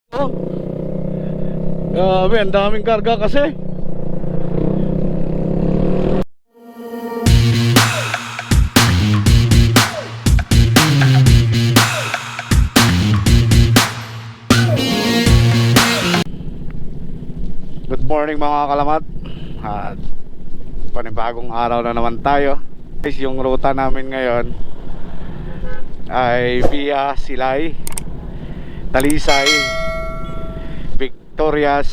Oh, grabe, ang daming karga kasi. Good morning mga kalamat. At panibagong araw na naman tayo. Guys, yung ruta namin ngayon ay via Silay, Talisay, Victorias,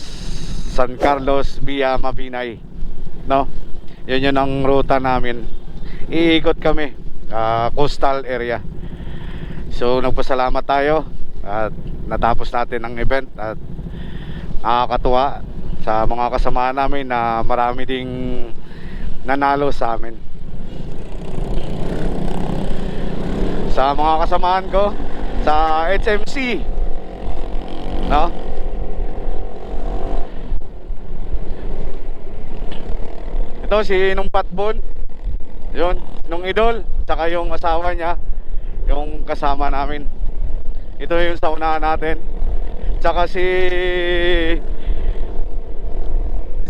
San Carlos via Mabinay, no? Yun ang ruta namin. Iikot kami coastal area. So nagpasalamat tayo at natapos natin ang event. At nakakatuwa sa mga kasama namin na marami ding nanalo sa amin. Sa mga kasamaan ko sa HMC, no? Ito si Nung Patbon, yun, Nung Idol, saka yung asawa niya, yung kasama namin. Ito yung sa unahan natin. Saka si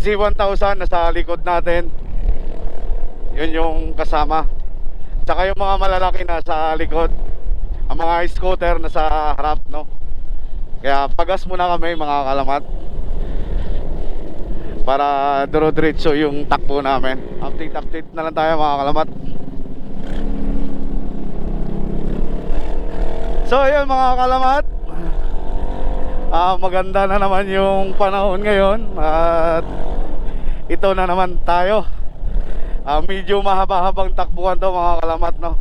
Z1000 nasa likod natin, yun yung kasama. Saka yung mga malalaki nasa likod, ang mga scooter nasa harap, no? Kaya pagas muna kami mga kalamat para duro-diretso yung takbo namin. Update na lang tayo mga kalamat. So yun mga kalamat, maganda na naman yung panahon ngayon. At ito na naman tayo. Medyo mahaba-habang takbuhan to mga kalamat, no?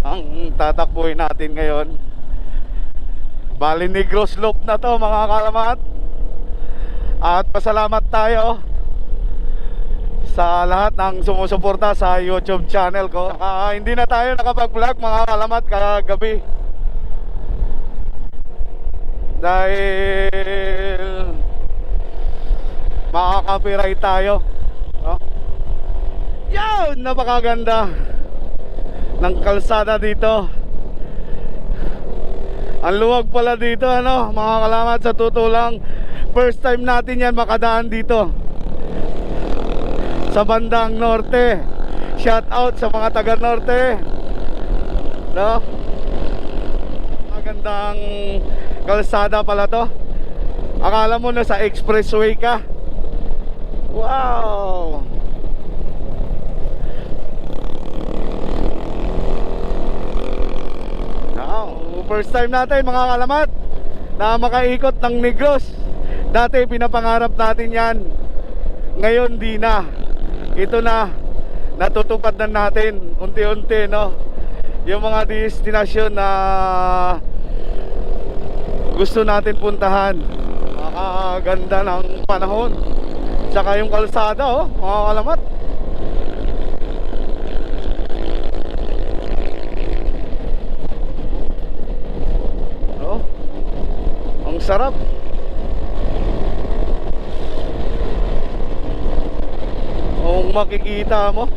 Ang tatakbuhin natin ngayon, bali Negros Loop na to mga kalamat. At pasalamat tayo sa lahat ng sumusuporta sa YouTube channel ko. Hindi na tayo nakapag-vlog mga kalamat kagabi dahil makaka-copyright tayo, no? Yun, napakaganda ng kalsada dito. Ang luwag pala dito, ano, mga kalamat. Sa totoo lang, first time natin yan makadaan dito sa bandang norte. Shout out sa mga taga norte, no? Magandang kalsada pala to. Akala mo na sa expressway ka. Wow. First time natin mga kalamat na makaikot ng Negros. Dati pinapangarap natin yan, ngayon di na. Ito na, natutupad na natin unti-unti, no? Yung mga destinasyon na gusto natin puntahan. Makakaganda ng panahon, saka yung kalsada, oh, mga kalamat. Sarap. Kung makikita mo,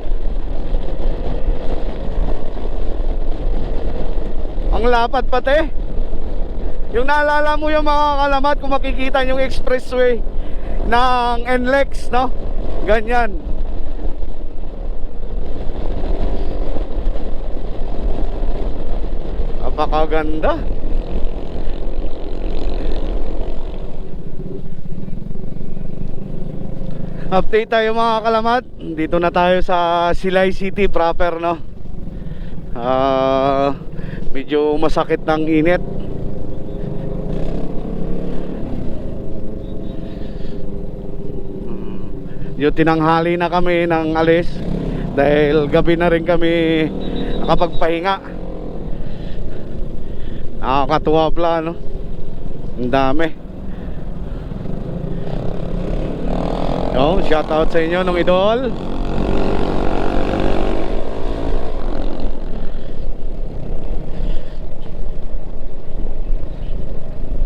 ang lapad pati. Yung naalala mo yung mga kalamat, kung makikita yung expressway ng NLEX, no? Ganyan. Napakaganda. Update tayo mga kalamat. Dito na tayo sa Silay City proper, no? Medyo masakit ng init. Yung tinanghali na kami ng alis dahil gabi na rin kami nakapagpahinga. Nakakatuwa pala, no? Ang dami. Oh, shout out sa inyo, Nung Idol.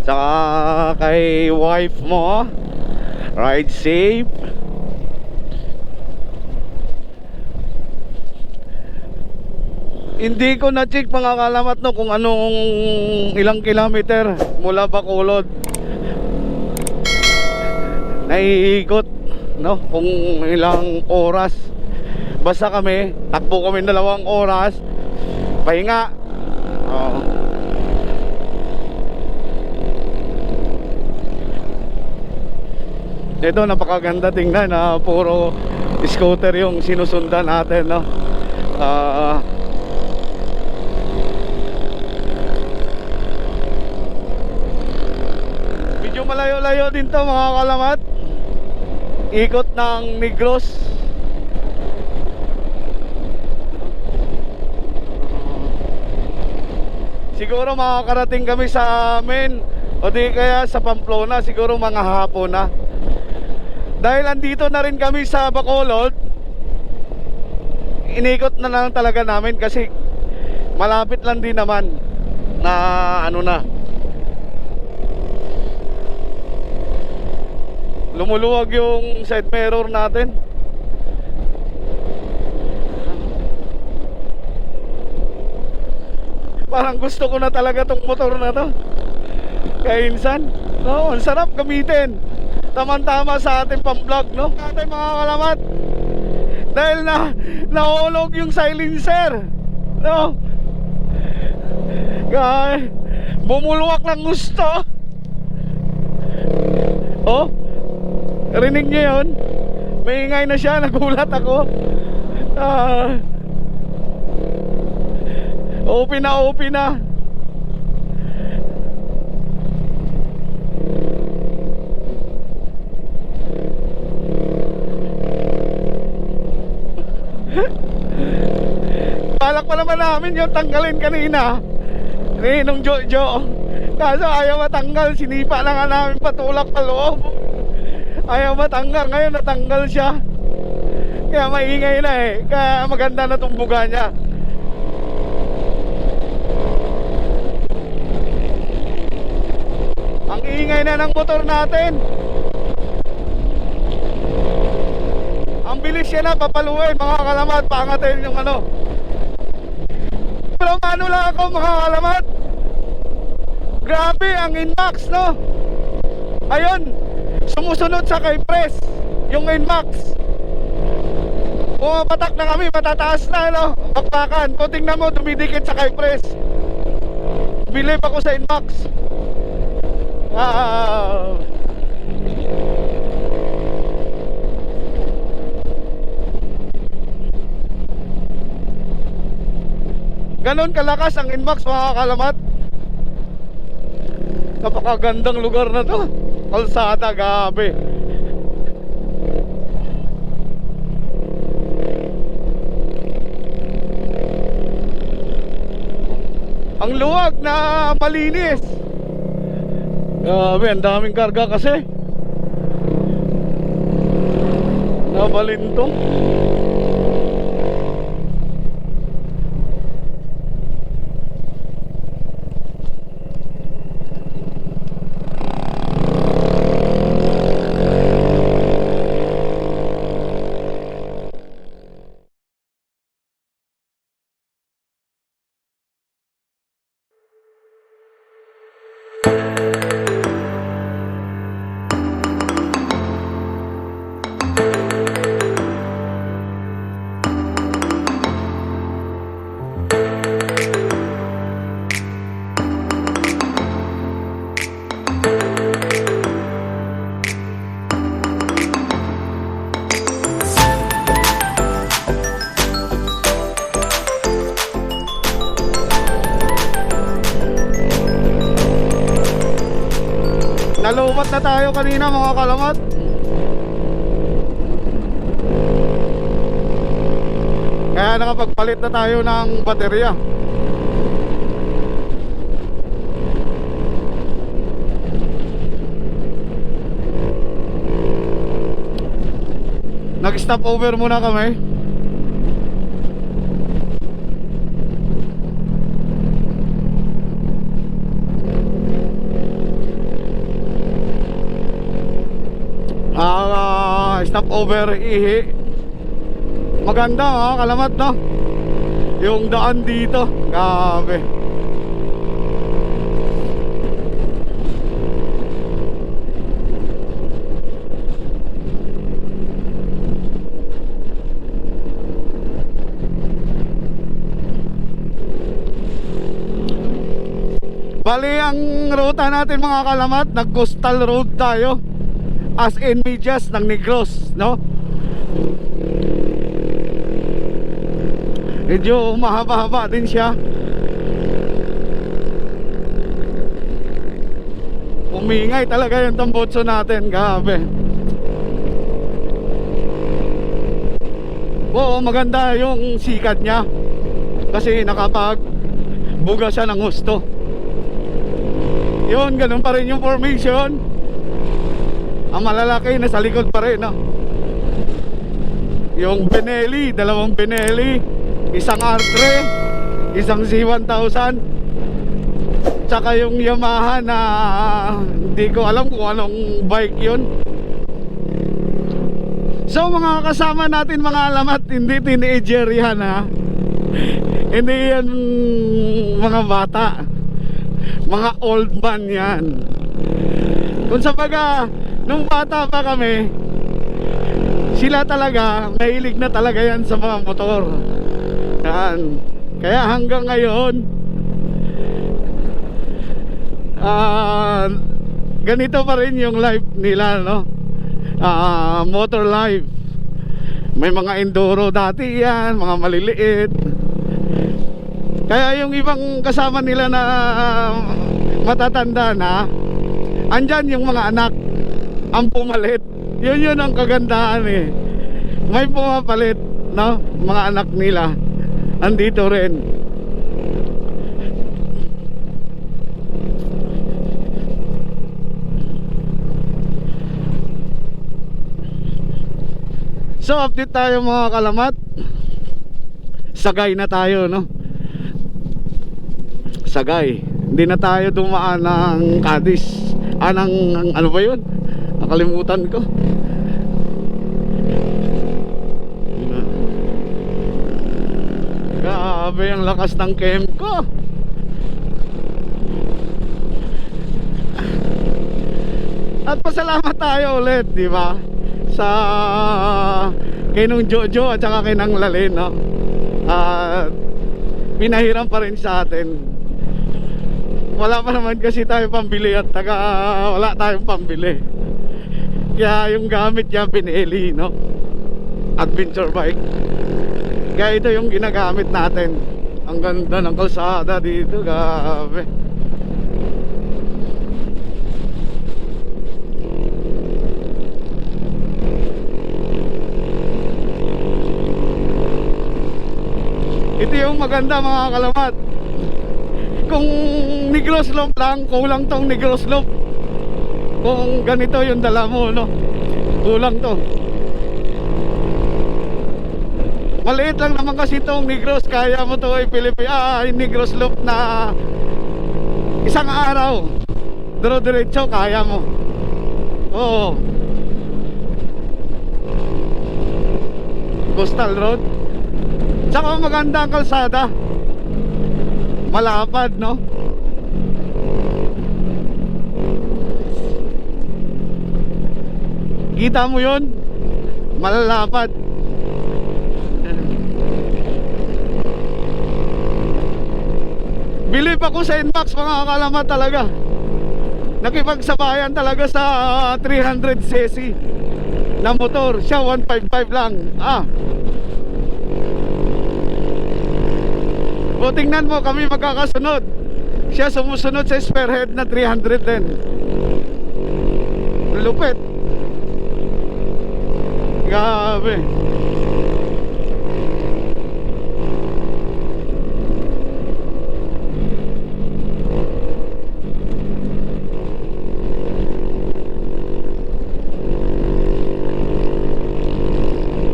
Saka kay wife mo, ride safe. Hindi ko na-check mga kalamat, no, kung anong ilang kilometer mula Bacolod naiikot, no? Kung ilang oras. Basta kami, takbo kami 2 oras, pahinga. Oo. Ito, napakaganda tingnan na puro scooter yung sinusundan natin, no? Medyo malayo-layo din to mga kalamat. Ikot ng Negros. Siguro makakarating kami sa amin o di kaya sa Pamplona, siguro mga hapon na. Dahil andito na rin kami sa Bacolod, inikot na lang talaga namin kasi malapit lang din naman na ano na. Lumuluwag yung side mirror natin. Parang gusto ko na talaga tong motor na to. Kainsan, no? Ang sarap gamitin. Tama-tama sa ating pang-vlog, no? Ating mga kalamat. Dahil nahulog yung silencer, no? Kaya bumulwak ng gusto. Oh, rinig niyo yun? May ingay na siya, nagulat ako. Open na, open na. Balak pa naman namin yung tanggalin kanina ni nung Jojo. Kaso ayaw matanggal, sinipa na nga namin patulak pa loob. Ayaw matanggal, ngayon natanggal siya. Kaya maingay na eh. Kaya maganda na tumbuga niya. Ang ingay na ng motor natin. Ang bilis siya na papaluin mga kalamat. Paangatin yung ano. Pero ano lang ako mga kalamat. Grabe ang Inmax, no? Ayun, sumusunod sa kay Press yung Inmax. Pumapatak na kami, matataas na, no? Bakbakan, kung tingnan mo, dumidikit sa kay Press. Bilib ako sa Inmax. Ganon kalakas ang Inmax mga kalamat. Napakagandang lugar na to. Kalsada, gabi. Ang luwag na malinis. Grabe, ang daming karga kasi. Nabalintong. Nalumat na tayo kanina mga kalamat. Kaya nakapagpalit na tayo ng baterya. Nag-stop over muna kami. Stop over Ihi. Maganda mga kalamat, no? Yung daan dito, grabe. Bali, ang ruta natin mga kalamat, nag coastal road tayo, as in Medias ng Negros, no? Medyo mahaba-haba din siya. Umingay talaga yung tambutso natin, grabe. Oo, maganda yung sikat niya kasi nakapagbuga siya ng husto. Yun, ganun pa rin yung formation. Ang malalaki nasa likod pa rin, no? Yung Benelli, dalawang Benelli, isang R3, isang Z1000, tsaka yung Yamaha na hindi ko alam kung anong bike yun. So mga kasama natin mga alamat, hindi teenager yan, ha. Hindi yan mga bata, mga old man yan. Kung sa baga, nung bata pa kami, sila talaga, mahilig na talaga yan sa mga motor. Yan. Kaya hanggang ngayon, ganito pa rin yung life nila, no? Motor life. May mga enduro dati yan, mga maliliit. Kaya yung ibang kasama nila na matatanda na, andyan yung mga anak ang pumalit. Yun ang kagandahan eh. May pumapalit, no? Mga anak nila andito rin. So update tayo mga kalamat. Sagay na tayo, no? Sagay. Hindi na tayo dumaan ng Cadiz. Ng ano ba yun? Nakalimutan ko. Grabe ang lakas ng Kemco. At pasalamat tayo ulit, di ba? Sa kay nung Jojo at saka kay nang Lalin, no? Pinahiram pa rin sa atin. Wala pa naman kasi tayo pambili at wala tayong pambili. Kaya yung gamit niya pinili, no? Adventure bike. Kaya ito yung ginagamit natin. Ang ganda ng kalsada dito, grabe. Ito yung maganda mga kalamat. Kung Negros Loop lang, kulang tong Negros Loop. Kung ganito yung dala mo, no? Kulang to. Maliit lang naman kasi itong Negros. Kaya mo to ay Negros Loop na isang araw. Diretso kaya mo. Oo. Coastal road. Tsaka maganda ang kalsada. Malapad, no? Kita mo yun? Malalapad. Believe ako sa Inmax mga kalamat talaga. Nakipagsabayan talaga sa 300cc na motor. Siya 155 lang. O tingnan mo, kami magkakasunod. Siya sumusunod sa spearhead na 300 din. Lupit. Grabe.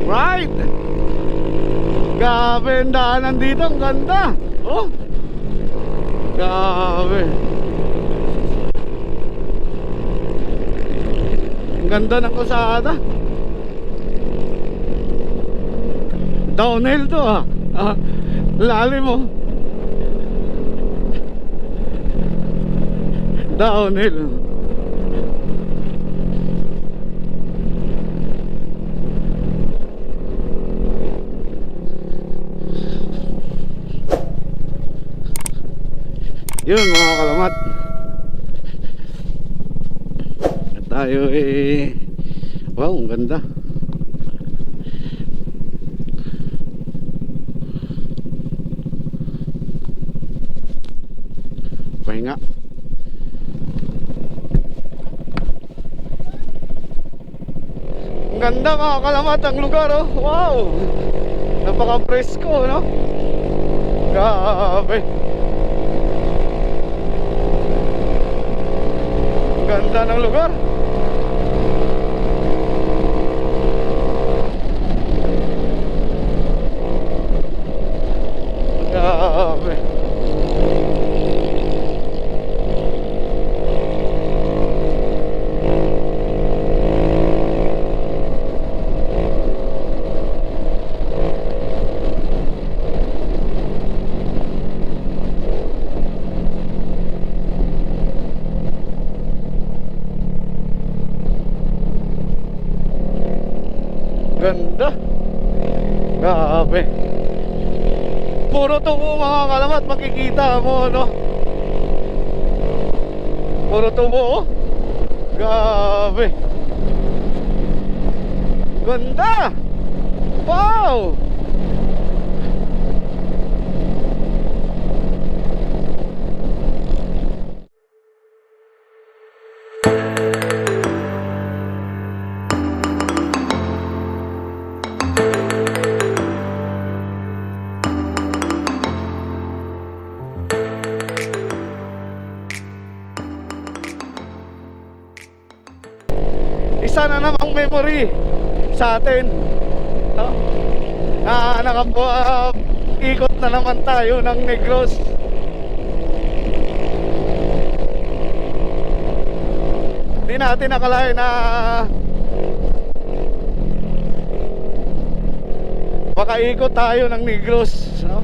Right. Grabe, ang daanan dito, ang ganda. Oh, grabe. Ang ganda ng kalsada. Downhill to, lalim mo. Downhill. Yun mga kalamat, at tayo wow, ang ganda. Pahinga. Ang ganda mga kalamat ang lugar, oh. Wow, napaka-presko, no? Grabe. Ang ganda ng lugar. Grabe. Ganda. Grabe. Puro tubo mga kalamat, makikita mo, no? Puro tubo, oh. Grabe. Ganda. Wow. Isa na namang memory sa atin, no? Ikot na naman tayo ng Negros. Hindi natin nakalain na makaikot tayo ng Negros, no?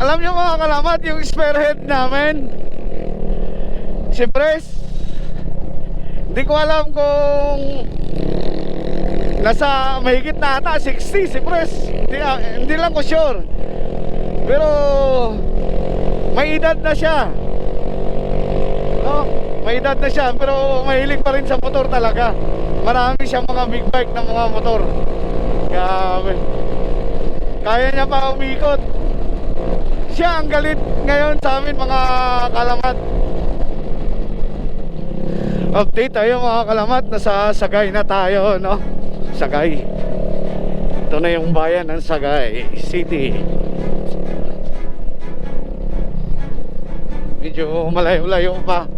Alam nyo mga kalamat, yung spearhead namin, si Pres, hindi ko alam kung nasa mahigit na ata 60 si Pres, hindi lang ko sure, pero may edad na siya, no? May edad na siya, pero mahilig pa rin sa motor talaga. Marami siyang mga big bike na mga motor. Grabe, kaya niya pa umikot. Siya ang galit ngayon sa amin mga kalamat. Update tayo mga kalamat, nasa Sagay na tayo, no? Sagay. Ito na yung bayan ng Sagay City. Medyo malayo-layo pa.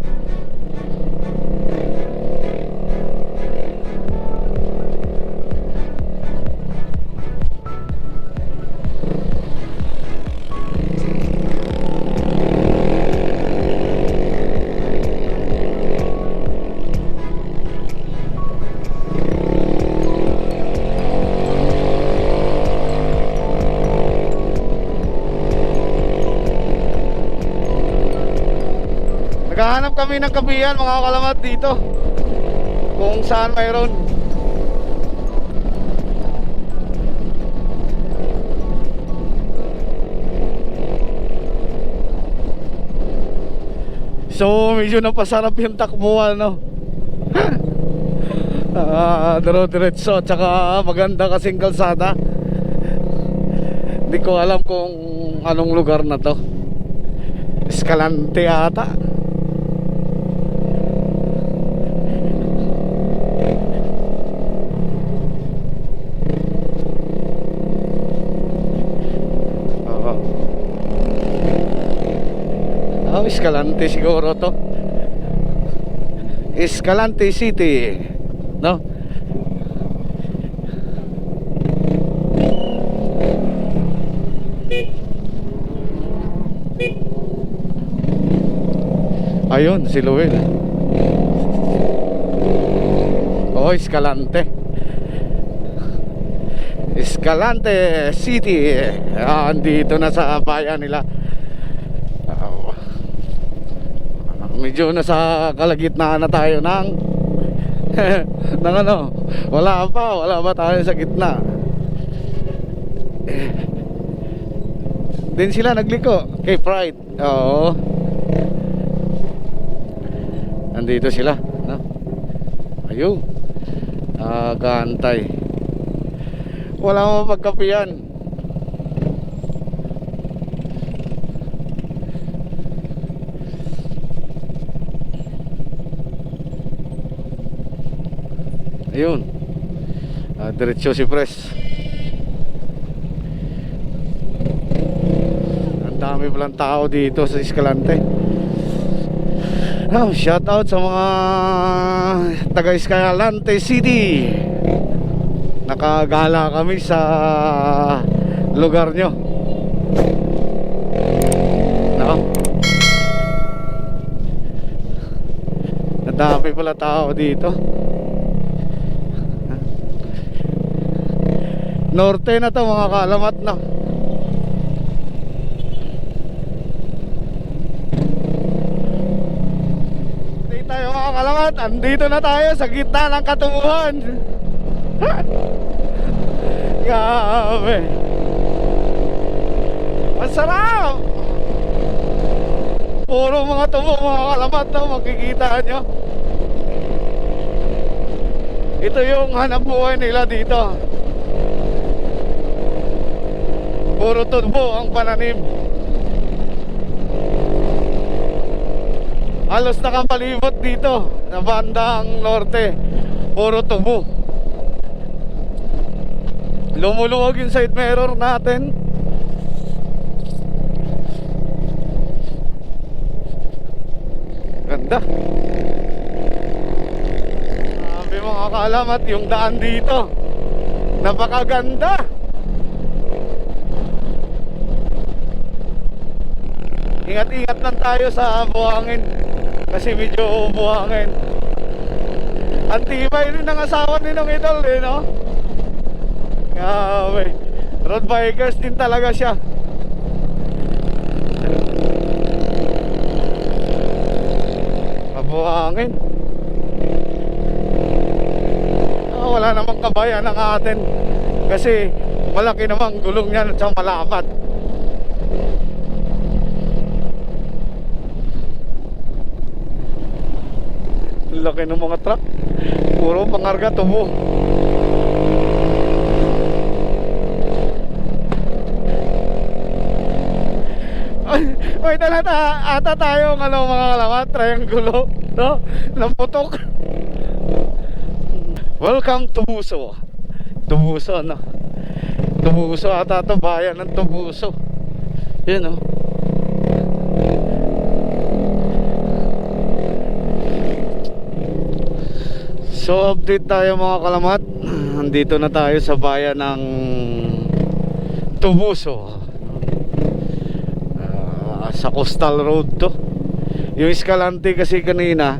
Naghahanap kami ng kabihan mga kalamat dito, kung saan mayroon. So medyo napasarap yung takbuhan, no? Diretso at saka maganda kasing kalsada. Hindi ko alam kung anong lugar na to. Escalante ata. Escalante siguro to. Escalante City, no? Ayun, si Luel. Oh, Escalante. Escalante City. Andito na sa bayan nila. Medyo nasa kalagitnaan na tayo ng ng ano, wala pa tayo sa gitna. din sila nagliko. Kay Pride. Oo. Nandito sila, no? Ayun. Nagantay. Wala mo pagkapian. Ayun. Diretso si Pres. Ang dami palang tao dito sa Escalante. Shout out sa mga taga Escalante City. Nakagala kami sa lugar nyo. No? Ang dami pala tao dito. Norte na to mga kalamat, no? Dito tayo mga kalamat. Andito na tayo sa gitna ng katubuhan. Grabe. Masarap. Puro mga tubo mga kalamat, no? Makikita nyo. Ito yung hanap buhay nila dito. Puro tubo ang pananim. Halos nakapalibot dito na bandang norte. Puro tubo. Lumuluwag yung side mirror natin. Ganda. Sabi mga kalamat, yung daan dito napakaganda. Ingat-ingat lang tayo sa buhangin kasi medyo buhangin. Ang tibay rin ng asawa ni nung idol eh, no? Grabe. Road bikers din talaga siya. Mabuhangin. Wala namang kabayan ng atin kasi malaki namang gulong niyan at saka malapad. Laki ng mga truck. Puro pangarga tubo. Ay, ata tayo ng mga kalamat, triangulo, no? Lamputok. Welcome to Tubuso. Tubuso, no? Tubuso ata to, bayan ng Tubuso. Yun, no? So update tayo mga kalamat. Nandito na tayo sa bayan ng Tubuso. Sa Coastal Road to. Yung Escalante kasi kanina,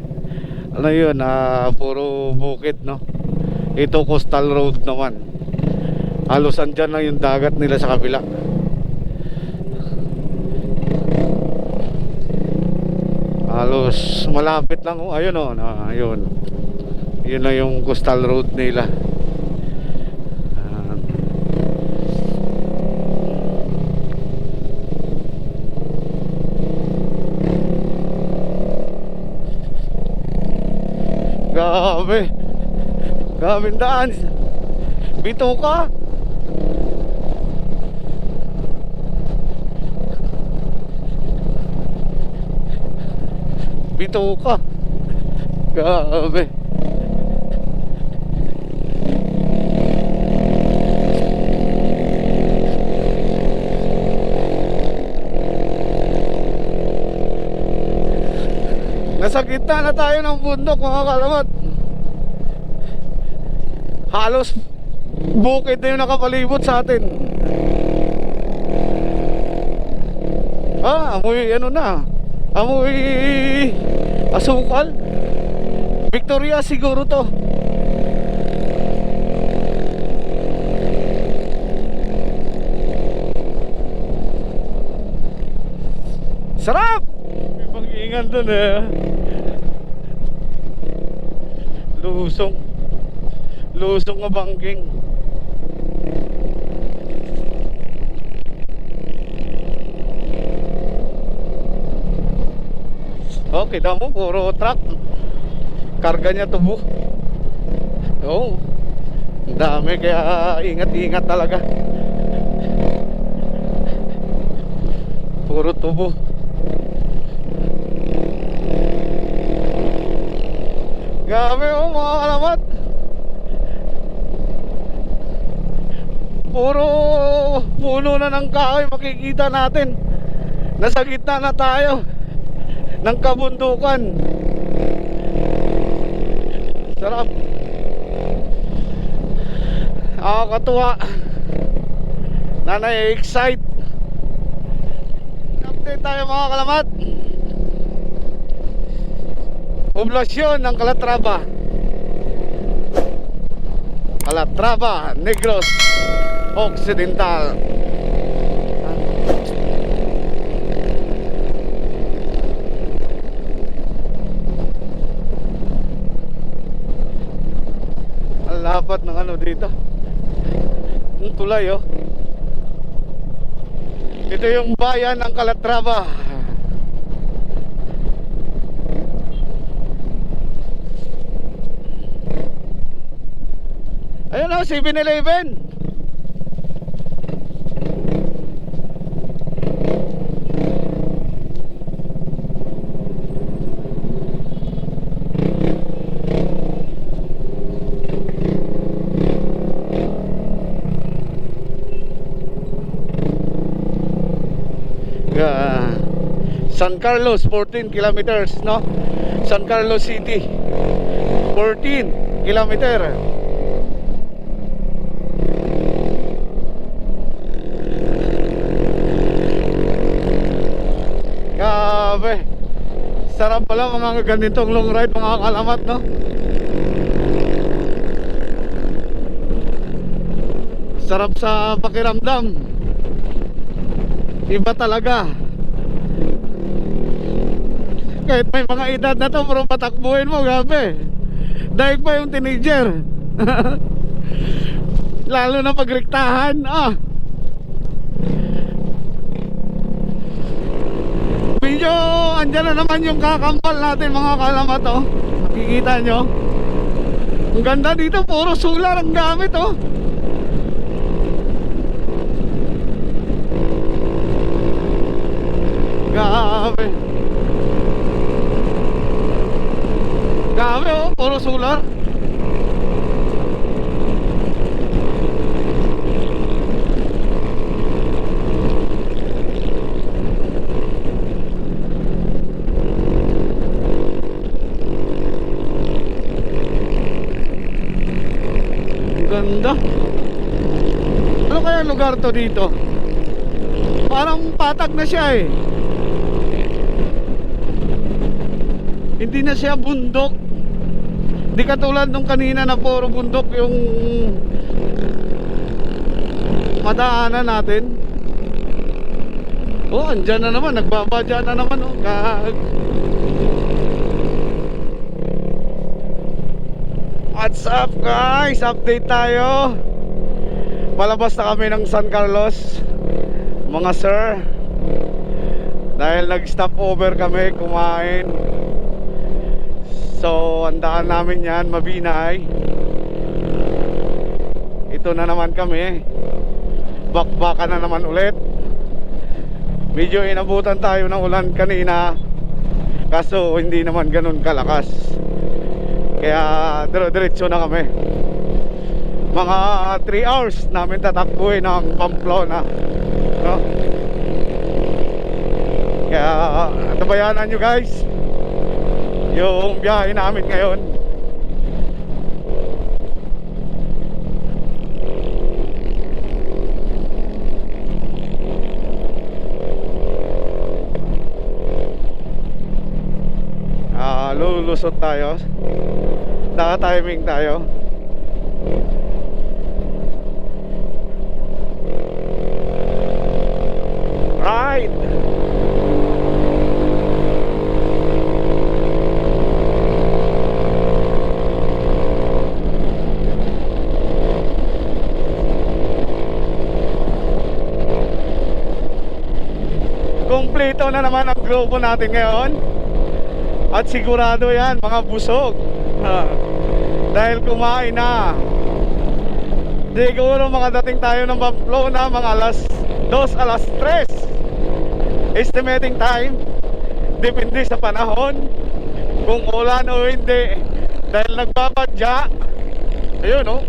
ano yun, puro bukid, no? Ito Coastal Road naman. Halos andyan lang yung dagat nila sa kabila. Halos malapit lang, ayun o, ayun. Yun na yung Coastal Road nila. Grabe. Grabing daan. Bito ka. Bito ka. Grabe. Nasa gitna na tayo ng bundok mga kalamat. Halos bukid na yung nakapalibot sa atin. Amoy ano na. Amoy asukal. Victoria siguro to. Sarap! May pang-iingan dun eh. Lusong. Lusong nga bangking. Okay, mo puro truck. Karga niya tubo. Oo. Ang dami, kaya ingat-ingat talaga. Puro tubo. Grabe oh mga kalamat. Puro puno na ng kahoy makikita natin. Nasa gitna na tayo ng kabundukan. Sarap. Nakakatuwa. Nanay-excite. Update tayo mga kalamat. Poblasyon ng Calatrava. Calatrava, Negros Occidental. Ang lapat ng ano dito. Yung tulay oh. Ito yung bayan ng Calatrava. Ayun o, 7-Eleven. San Carlos, 14 kilometers, no? San Carlos City, 14 kilometer. Grabe. Sarap pala mga ganitong long ride mga kalamat, no? Sarap sa pakiramdam. Iba talaga. Kahit may mga edad na to, pero patakbuhin mo, grabe. Daig pa yung teenager. Lalo na pagrektahan. Medyo andyan na naman yung kakambal natin mga kalamat oh. Makikita nyo. Ang ganda dito, puro solar ang gamit oh. Grabe. Grabe oh, puro solar. Ganda. Ano kaya lugar to dito? Parang patag na siya eh. Hindi na siya bundok. Di katulad nung kanina na puro bundok yung madaanan natin. Oh, andyan na naman, nagbabadya na naman oh. What's up guys? Update tayo. Palabas na kami ng San Carlos, mga sir. Dahil nag-stop over kami kumain. So, ang daan namin yan, Mabinay. Ito na naman kami. Bakbaka na naman ulit. Medyo inabutan tayo ng ulan kanina. Kaso, hindi naman ganun kalakas. Kaya, diretso na kami. Mga 3 hours namin tatakbuhin ng Pamplona. No? Kaya, tabayanan nyo guys yung biyahe namin ngayon. Lulusot tayo. Naka-timing tayo. Right. Kompleto na naman ang grupo natin ngayon. At sigurado yan, mga busog. Dahil kumain na. Siguro makadating tayo ng Pamplona mga alas 2, alas 3. Estimating time. Depende sa panahon, kung ulan o hindi. Dahil nagbabadya. Ayun, oh.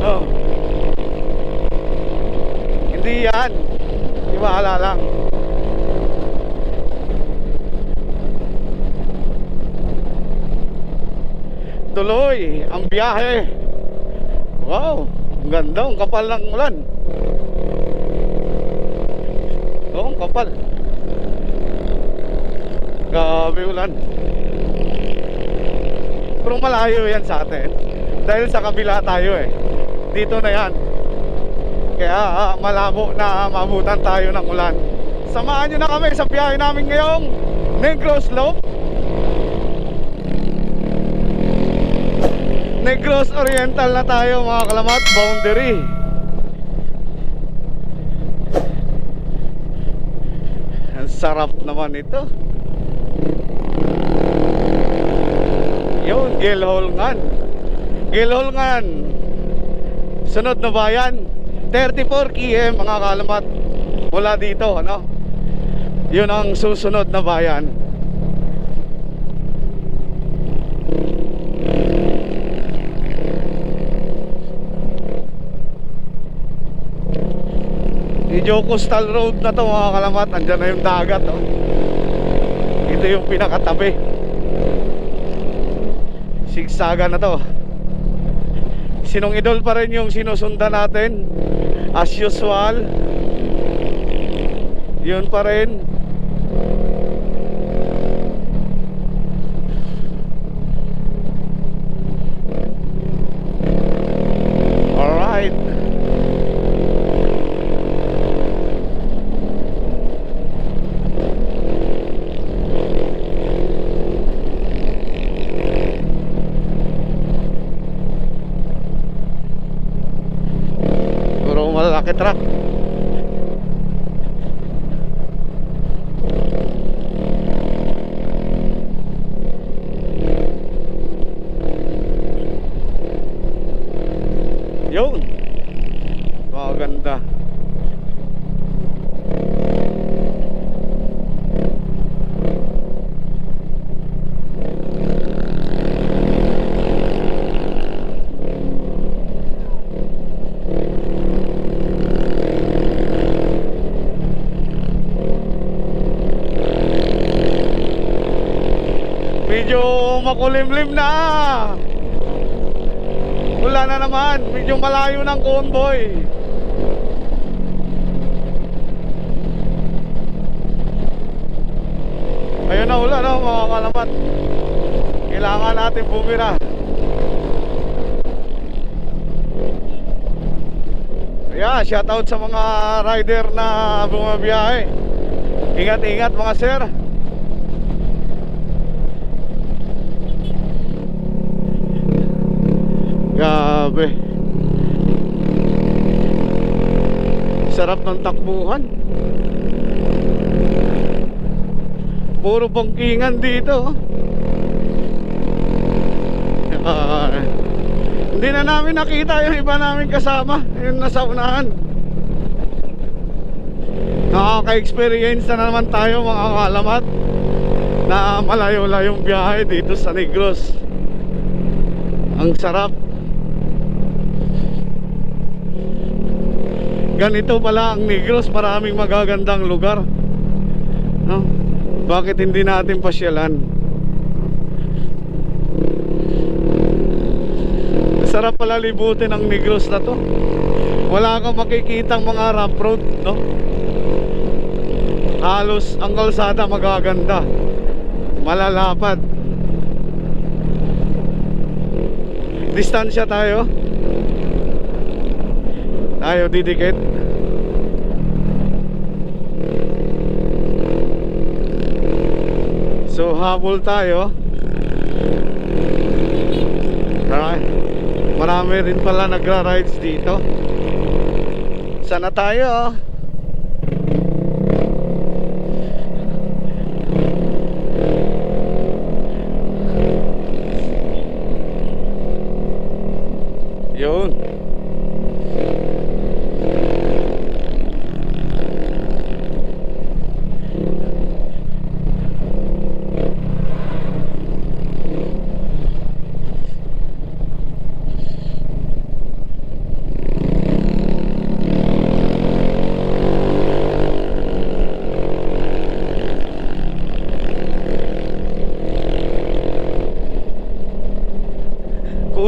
Oh. Hindi yan. Iwaala lang. Tuloy ang biyahe. Wow, ang ganda, ang kapal ng ulan. Oh, ang kapal. Grabe ulan. Pero malayo yan sa atin. Dahil sa kabila tayo eh. Dito na yan. Kaya malabo na maabutan tayo ng ulan. Samahan nyo na kami sa biyahe namin ngayong Negros Slope, Negros Oriental na tayo mga kalamat. Boundary. Ang sarap naman ito. Yun, Gilholngan. Gilholngan, sunod na bayan. 34 km mga kalamat mula dito, ano? Yun ang susunod na bayan. Medyo coastal road na to mga kalamat. Andyan na yung dagat, oh. Ito yung pinakatabi. Sigsagan na to. Sinong idol pa rin yung sinusundan natin. As usual, yun pa rin. Alright. Puro malaki truck. Yun, maganda. Medyo makulimlim na. Wala na naman, medyo malayo ng convoy. Ayun na ulan, no, mga kalamat. Kailangan natin bumira. Yeah, shout out sa mga rider na bumabiyahe. Ingat-ingat mga sir. Grabe. Sarap ng takbuhan. Puro bangkingan dito. Hindi na namin nakita yung iba namin kasama. Yung nasa unahan. Nakaka-experience na naman tayo mga kalamat na malayo-layong biyahe dito sa Negros. Ang sarap. Ganito pala ang Negros, maraming magagandang lugar, no? Bakit hindi natin pasyalan? Sarap pala libutin ang Negros na to. Wala kang makikitang mga rough road, no? Halos ang kalsada magaganda, malalapad. Distansya tayo. Tayo didikit. So habol tayo. Alright. Marami rin pala nagra-rides dito. Sana tayo.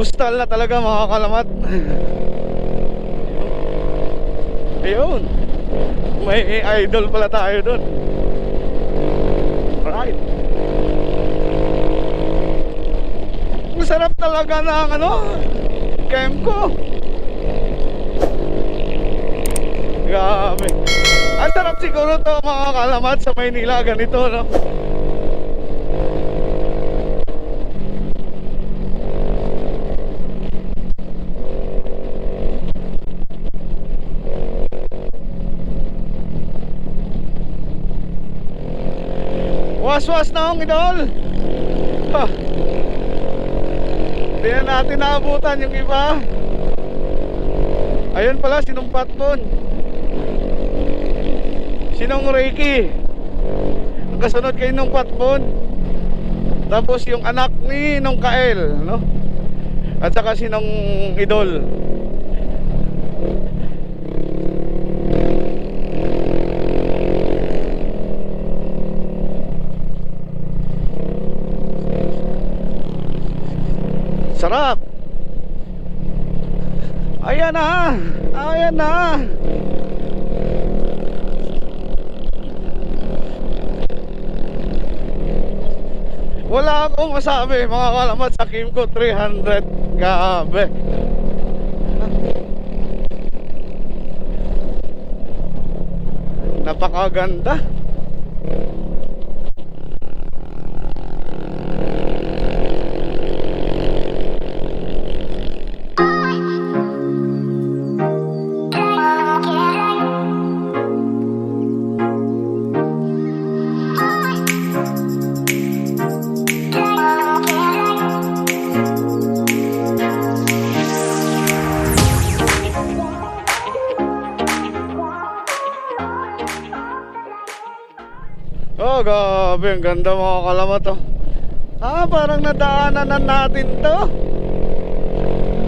Coastal na talaga mga kalamat. Ayun. May idol pala tayo doon. Alright. Masarap talaga ng ano, Kemco. Grabe. Ang sarap siguro to mga kalamat sa Maynila, ganito no. Was-was na akong idol. Ha. Hindi na natin naabutan yung iba. Ayun pala, sinong Patpon, sinong Reiki, ang kasunod kay nung Patpon, tapos yung anak ni nung Kael, no? At saka sinong idol. Sarap. Ayan na. Ayan na. Wala akong masabi mga kalamat sa Kemco 300. Grabe. Napakaganda. Oh, grabe, ang ganda mga kalamat oh. Parang nadaanan natin to.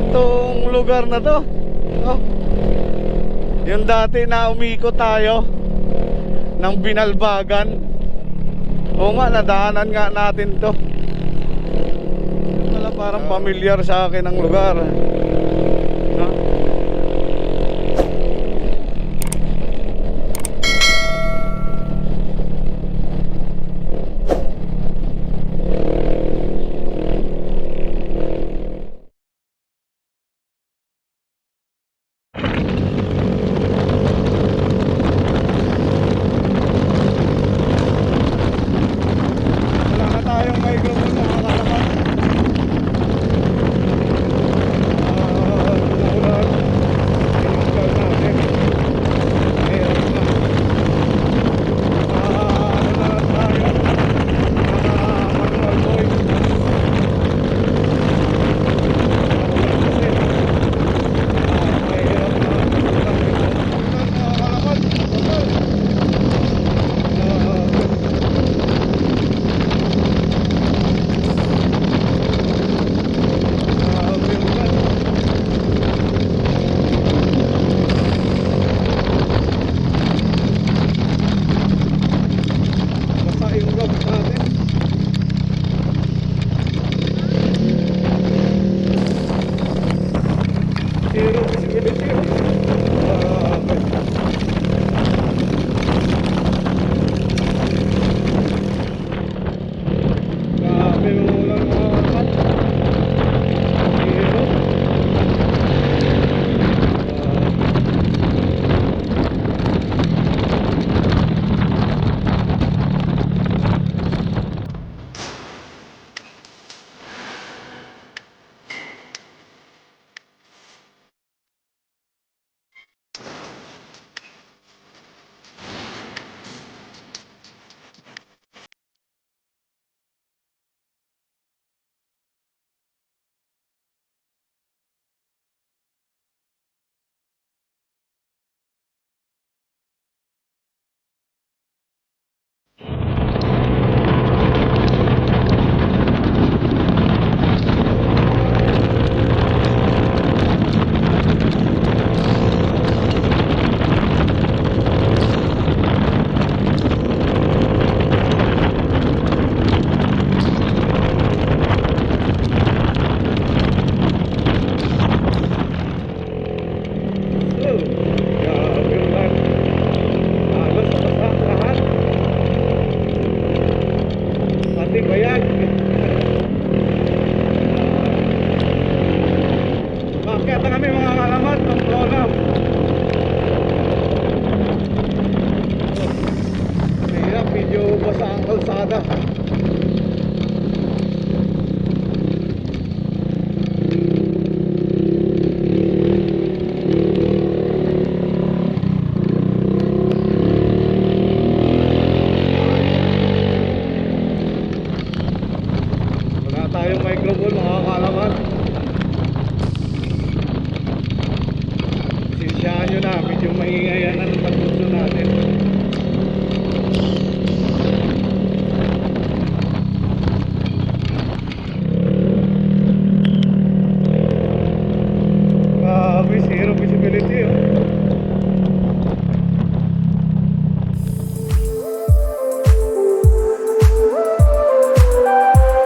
Itong lugar na to. Oh. Yung dati na umikot tayo ng Binalbagan. Oo nga, nadaanan nga natin to. Parang familiar sa akin ang lugar.